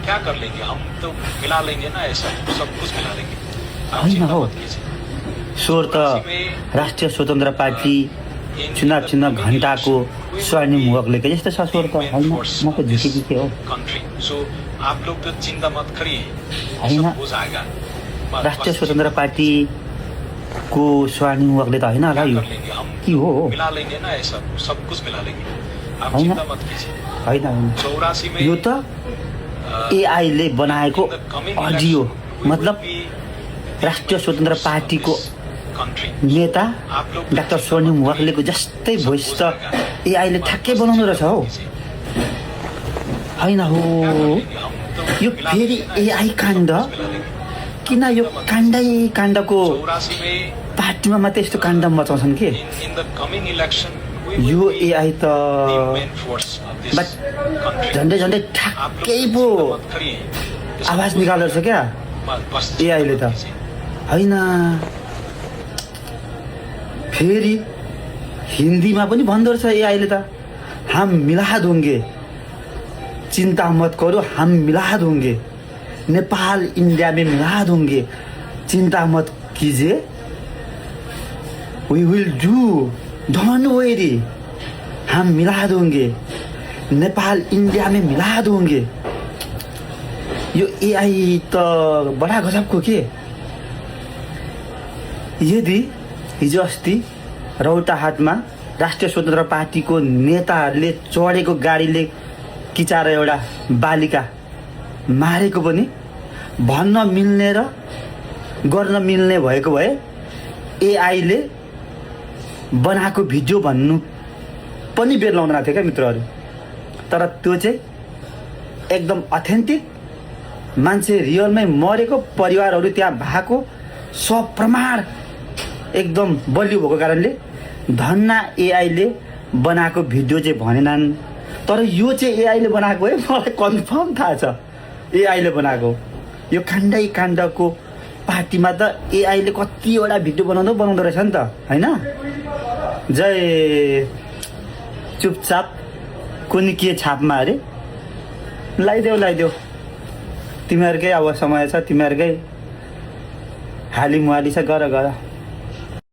क्या कर लेंगे हम तो मिला लेंगे ना ऐसा सब कुछ मिला लेंगे आप होइन चिंता हो मत कीजिए स्वर त राष्ट्रिय स्वतन्त्र पार्टी चुनाव चिन्ह घण्टाको स्वर्णिम मुहकले के जस्तो छ स्वर त होइन म त झुकेकी थिएँ हो कंट्री सो आप लोग तो चिंता मत करिए होइन सब हो जाएगा राष्ट्रिय स्वतन्त्र पार्टीको स्वर्णिम मुहकले त होइन होला क्या यो कर लेंगे हम के हो मिला लेंगे ना ऐसा सब कुछ मिला लेंगे आप होइन। चिंता मत कीजिए होइन होइन 84 में यो त एआईले बनाएको अडियो मतलब राष्ट्रिय स्वतन्त्र पार्टीको कंट्री नेता डाक्टर स्वर्णिम मुहकलेको जस्तै भोइस त एआईले ठ्याक्कै बनाउनु रहेछ हौ होइन हो यो फेरि एआई काण्ड किन यो काण्डै काण्डको 84 में पार्टीमा मात्रै यस्तो काण्ड मचाउँछन् के in the coming election we यो will be एआई त the main force of this but country झन्डै झन्डै आप लोग ठ्याक्कै चिंता पो मत करिए आवाज निकालेर छ क्या बस एआईले त होइन फेरि हिन्दीमा पनि भन्दो रहेछ एआईले त हम मिला दोंगे चिंता मत करो हम मिला दोंगे नेपाल इंडिया में मिला दोंगे चिंता मत कीजिए we will do don't worry हम मिला दोंगे नेपाल इंडिया में मिला दोंगे यो एआई त बडा गजबको के यदि हिजो अस्ति रौटाहाटमा राष्ट्रिय स्वतन्त्र पार्टीको नेताहरूले चढेको गाडीले किचाएर एउटा बालिका मारेको पनि भन्न मिल्ने र गर्न मिल्ने भएको भए एआईले बनाएको भिडियो भन्नु पनि बेर लाउँदैन थियो क्या मित्रहरू तर त्यो चाहिँ एकदम अथेन्टिक मान्छे रियलमै मरेको परिवारहरू त्यहाँ भएको सप्रमाण एकदम बलियो भएको कारणले धन्ना एआईले बनाएको भिडियो चाहिँ भनेनन् तर यो चाहिँ एआईले बनाएको है मलाई कन्फर्म थाहा छ एआईले बनाएको यो काण्डै काण्डको पार्टीमा त एआईले कतिवटा भिडियो बनाउँदो रहेछ नि त होइन जय चुपचाप कुनै के छापमा अरे लगाइदेऊ तिमीहरूकै अब समय छ तिमीहरूकै हाली मुहाली छ गर